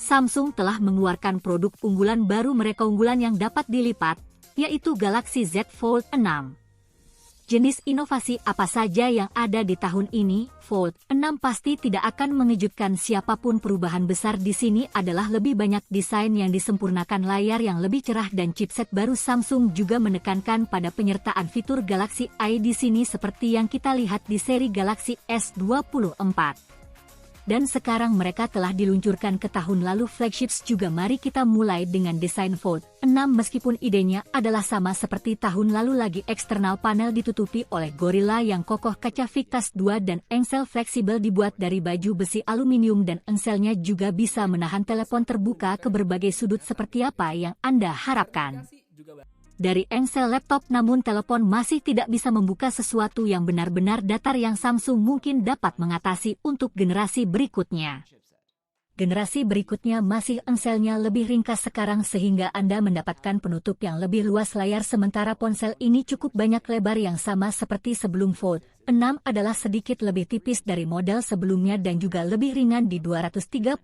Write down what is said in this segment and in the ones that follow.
Samsung telah mengeluarkan produk unggulan baru mereka unggulan yang dapat dilipat, yaitu Galaxy Z Fold 6. Jenis inovasi apa saja yang ada di tahun ini? Fold 6 pasti tidak akan mengejutkan siapapun. Perubahan besar di sini adalah lebih banyak desain yang disempurnakan, layar yang lebih cerah dan chipset baru. Samsung juga menekankan pada penyertaan fitur Galaxy Eye di sini seperti yang kita lihat di seri Galaxy S24. Dan sekarang mereka telah diluncurkan ke tahun lalu flagships juga. Mari kita mulai dengan desain Fold 6. Meskipun idenya adalah sama seperti tahun lalu lagi, eksternal panel ditutupi oleh Gorilla yang kokoh, kaca Victus 2 dan engsel fleksibel dibuat dari baju besi aluminium, dan engselnya juga bisa menahan telepon terbuka ke berbagai sudut seperti apa yang Anda harapkan. Dari engsel laptop, namun telepon masih tidak bisa membuka sesuatu yang benar-benar datar yang Samsung mungkin dapat mengatasi untuk generasi berikutnya. Generasi berikutnya masih engselnya lebih ringkas sekarang sehingga Anda mendapatkan penutup yang lebih luas layar, sementara ponsel ini cukup banyak lebar yang sama seperti sebelum. Fold 6 adalah sedikit lebih tipis dari model sebelumnya dan juga lebih ringan di 239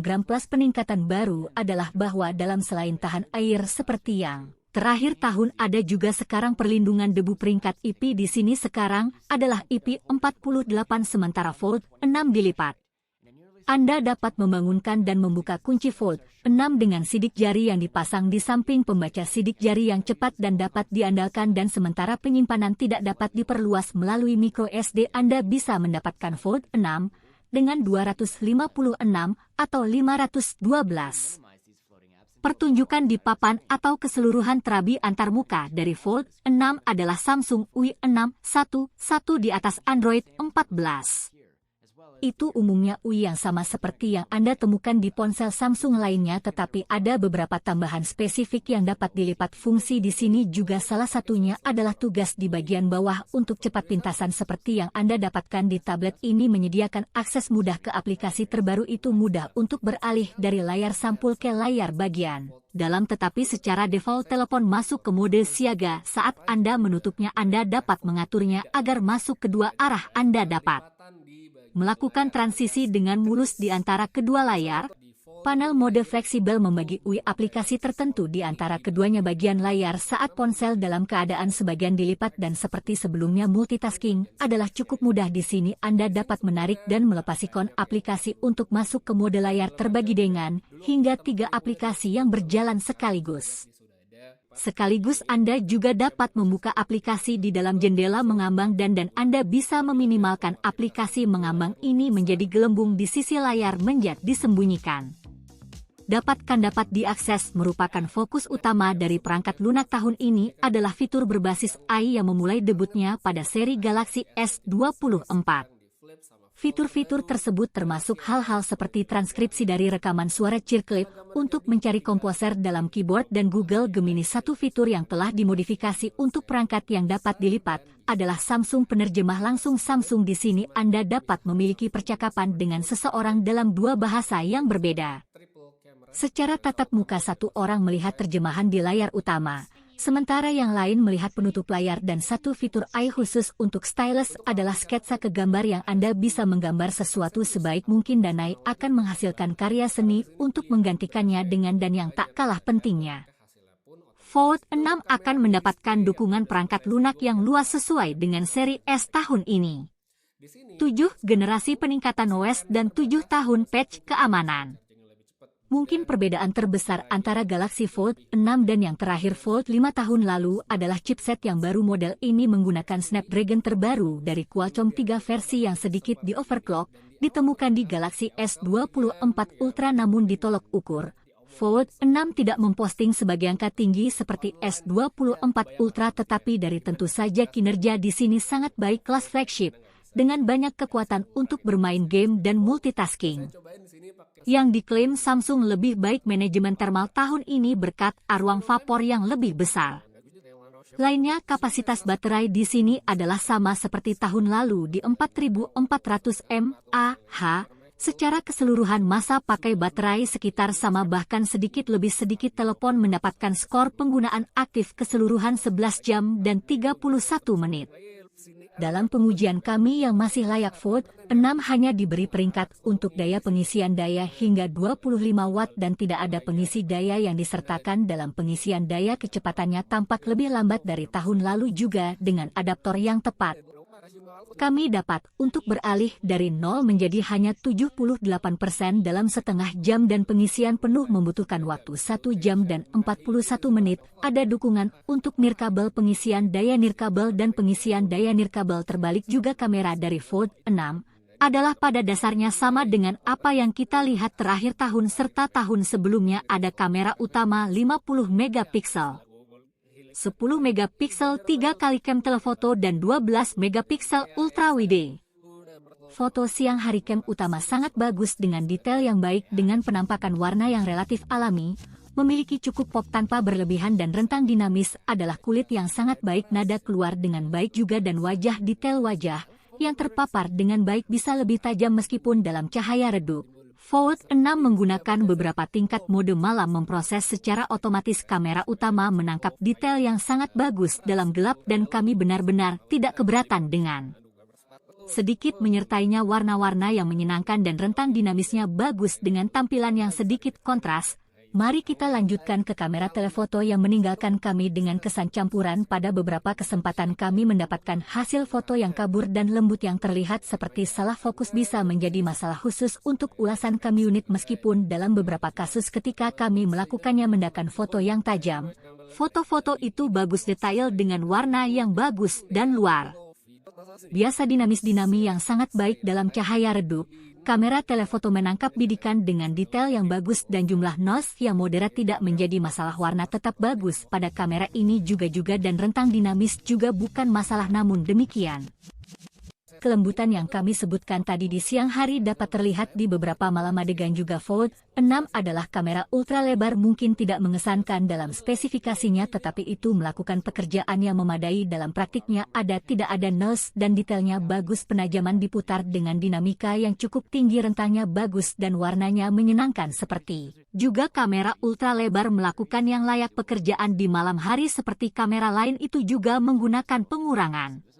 gram. Plus peningkatan baru adalah bahwa dalam selain tahan air seperti yang terakhir tahun, ada juga sekarang perlindungan debu. Peringkat IP di sini sekarang adalah IP48, sementara Fold 6 dilipat. Anda dapat membangunkan dan membuka kunci Fold 6 dengan sidik jari yang dipasang di samping pembaca sidik jari yang cepat dan dapat diandalkan, dan sementara penyimpanan tidak dapat diperluas melalui micro SD. Anda bisa mendapatkan Fold 6 dengan 256 atau 512. Pertunjukan di papan atau keseluruhan terabi antarmuka dari Fold 6 adalah Samsung UI 611 di atas Android 14. Itu umumnya UI yang sama seperti yang Anda temukan di ponsel Samsung lainnya, tetapi ada beberapa tambahan spesifik yang dapat dilipat. Fungsi di sini juga salah satunya adalah tugas di bagian bawah untuk cepat pintasan seperti yang Anda dapatkan di tablet. Ini menyediakan akses mudah ke aplikasi terbaru. Itu mudah untuk beralih dari layar sampul ke layar bagian dalam, tetapi secara default telepon masuk ke mode siaga. Saat Anda menutupnya, Anda dapat mengaturnya agar masuk kedua arah. Anda dapat melakukan transisi dengan mulus di antara kedua layar. Panel mode fleksibel membagi UI aplikasi tertentu di antara keduanya bagian layar saat ponsel dalam keadaan sebagian dilipat, dan seperti sebelumnya multitasking adalah cukup mudah di sini. Anda dapat menarik dan melepas ikon aplikasi untuk masuk ke mode layar terbagi dengan hingga 3 aplikasi yang berjalan sekaligus. Sekaligus Anda juga dapat membuka aplikasi di dalam jendela mengambang dan Anda bisa meminimalkan aplikasi mengambang ini menjadi gelembung di sisi layar menjadi disembunyikan. Dapat diakses. Merupakan fokus utama dari perangkat lunak tahun ini adalah fitur berbasis AI yang memulai debutnya pada seri Galaxy S24. Fitur-fitur tersebut termasuk hal-hal seperti transkripsi dari rekaman suara Cheerclip untuk mencari komposer dalam keyboard dan Google Gemini. Satu fitur yang telah dimodifikasi untuk perangkat yang dapat dilipat adalah Samsung penerjemah langsung. Samsung di sini Anda dapat memiliki percakapan dengan seseorang dalam 2 bahasa yang berbeda. Secara tatap muka, satu orang melihat terjemahan di layar utama, sementara yang lain melihat penutup layar, dan satu fitur AI khusus untuk stylus adalah sketsa ke gambar yang Anda bisa menggambar sesuatu sebaik mungkin dan AI akan menghasilkan karya seni untuk menggantikannya dengan, dan yang tak kalah pentingnya, Fold 6 akan mendapatkan dukungan perangkat lunak yang luas sesuai dengan seri S tahun ini. 7 generasi peningkatan OS dan 7 tahun patch keamanan. Mungkin perbedaan terbesar antara Galaxy Fold 6 dan yang terakhir Fold 5 tahun lalu adalah chipset yang baru. Model ini menggunakan Snapdragon terbaru dari Qualcomm 3 versi yang sedikit di overclock, ditemukan di Galaxy S24 Ultra namun ditolak ukur. Fold 6 tidak memposting sebagai angka tinggi seperti S24 Ultra, tetapi dari tentu saja kinerja di sini sangat baik, kelas flagship dengan banyak kekuatan untuk bermain game dan multitasking. Yang diklaim Samsung lebih baik manajemen thermal tahun ini berkat ruang vapor yang lebih besar. Lainnya, kapasitas baterai di sini adalah sama seperti tahun lalu di 4400 mAh. Secara keseluruhan masa pakai baterai sekitar sama, bahkan sedikit lebih sedikit. Telepon mendapatkan skor penggunaan aktif keseluruhan 11 jam dan 31 menit. Dalam pengujian kami yang masih layak Fold 6 hanya diberi peringkat untuk daya pengisian daya hingga 25 watt dan tidak ada pengisi daya yang disertakan dalam pengisian daya. Kecepatannya tampak lebih lambat dari tahun lalu juga dengan adaptor yang tepat. Kami dapat untuk beralih dari 0 menjadi hanya 78% dalam setengah jam dan pengisian penuh membutuhkan waktu 1 jam dan 41 menit. Ada dukungan untuk nirkabel pengisian daya nirkabel dan pengisian daya nirkabel terbalik juga. Kamera dari Fold 6 adalah pada dasarnya sama dengan apa yang kita lihat terakhir tahun serta tahun sebelumnya. Ada kamera utama 50 megapiksel. 10 megapiksel 3 kali cam telefoto dan 12 megapiksel ultra wide. Foto siang hari cam utama sangat bagus dengan detail yang baik dengan penampakan warna yang relatif alami, memiliki cukup pop tanpa berlebihan dan rentang dinamis. Adalah kulit yang sangat baik, nada keluar dengan baik juga dan wajah detail wajah yang terpapar dengan baik bisa lebih tajam meskipun dalam cahaya redup. Fold 6 menggunakan beberapa tingkat mode malam memproses secara otomatis. Kamera utama menangkap detail yang sangat bagus dalam gelap dan kami benar-benar tidak keberatan dengan sedikit menyertainya warna-warna yang menyenangkan dan rentang dinamisnya bagus dengan tampilan yang sedikit kontras. Mari kita lanjutkan ke kamera telefoto yang meninggalkan kami dengan kesan campuran. Pada beberapa kesempatan kami mendapatkan hasil foto yang kabur dan lembut yang terlihat seperti salah fokus bisa menjadi masalah khusus untuk ulasan kami unit meskipun dalam beberapa kasus ketika kami melakukannya mendakan foto yang tajam. Foto-foto itu bagus detail dengan warna yang bagus dan luar biasa dinamis yang sangat baik dalam cahaya redup. Kamera telefoto menangkap bidikan dengan detail yang bagus dan jumlah noise yang moderat tidak menjadi masalah. Warna tetap bagus pada kamera ini juga dan rentang dinamis juga bukan masalah. Namun demikian, kelembutan yang kami sebutkan tadi di siang hari dapat terlihat di beberapa malam adegan juga. Fold 6 adalah kamera ultra lebar, mungkin tidak mengesankan dalam spesifikasinya tetapi itu melakukan pekerjaan yang memadai dalam praktiknya. Tidak ada noise dan detailnya bagus, penajaman diputar dengan dinamika yang cukup tinggi, rentangnya bagus dan warnanya menyenangkan. Seperti juga kamera ultra lebar melakukan yang layak pekerjaan di malam hari seperti kamera lain itu juga menggunakan pengurangan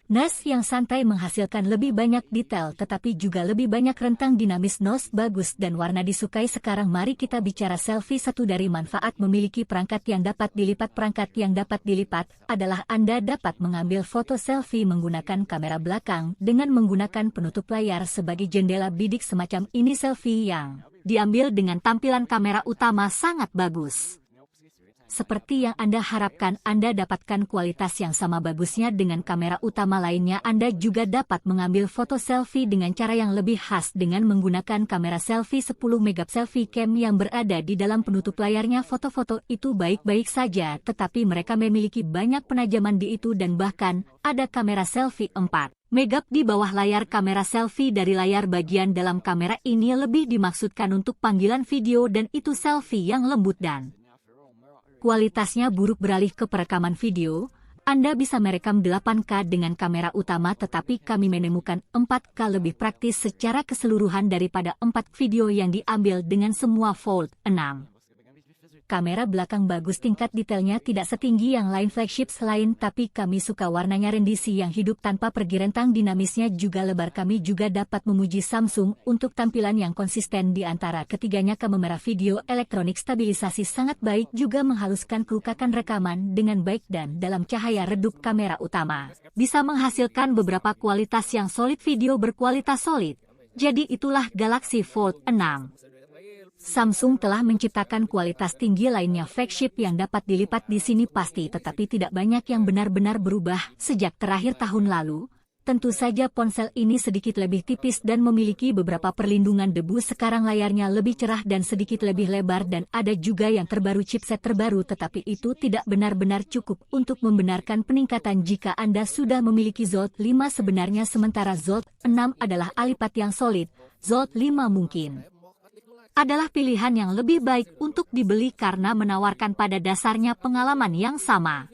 noise yang santai menghasilkan lebih banyak detail tetapi juga lebih banyak rentang dinamis. Noise bagus dan warna disukai. Sekarang mari kita bicara selfie. Satu dari manfaat memiliki perangkat yang dapat dilipat. Perangkat yang dapat dilipat adalah Anda dapat mengambil foto selfie menggunakan kamera belakang dengan menggunakan penutup layar sebagai jendela bidik semacam ini. Selfie yang diambil dengan tampilan kamera utama sangat bagus. Seperti yang Anda harapkan, Anda dapatkan kualitas yang sama bagusnya dengan kamera utama lainnya. Anda juga dapat mengambil foto selfie dengan cara yang lebih khas dengan menggunakan kamera selfie 10 megapiksel selfie cam yang berada di dalam penutup layarnya. Foto-foto itu baik-baik saja, tetapi mereka memiliki banyak penajaman di itu dan bahkan ada kamera selfie 4 megapiksel di bawah layar. Kamera selfie dari layar bagian dalam kamera ini lebih dimaksudkan untuk panggilan video dan itu selfie yang lembut dan kualitasnya buruk. Beralih ke perekaman video, Anda bisa merekam 8K dengan kamera utama tetapi kami menemukan 4K lebih praktis secara keseluruhan daripada 4 video yang diambil dengan semua Fold 6. Kamera belakang bagus, tingkat detailnya tidak setinggi yang lain flagship selain tapi kami suka warnanya rendisi yang hidup tanpa pergi, rentang dinamisnya juga lebar. Kami juga dapat memuji Samsung untuk tampilan yang konsisten di antara ketiganya. Kamera video elektronik stabilisasi sangat baik juga menghaluskan kerukakan rekaman dengan baik dan dalam cahaya redup. Kamera utama bisa menghasilkan beberapa kualitas yang solid, video berkualitas solid. Jadi itulah Galaxy Fold 6. Samsung telah menciptakan kualitas tinggi lainnya flagship yang dapat dilipat di sini pasti, tetapi tidak banyak yang benar-benar berubah sejak terakhir tahun lalu. Tentu saja ponsel ini sedikit lebih tipis dan memiliki beberapa perlindungan debu. Sekarang layarnya lebih cerah dan sedikit lebih lebar dan ada juga yang terbaru, chipset terbaru, tetapi itu tidak benar-benar cukup untuk membenarkan peningkatan jika Anda sudah memiliki Zold 5 sebenarnya, sementara Zold 6 adalah alipat yang solid. Zold 5 mungkin adalah pilihan yang lebih baik untuk dibeli karena menawarkan pada dasarnya pengalaman yang sama.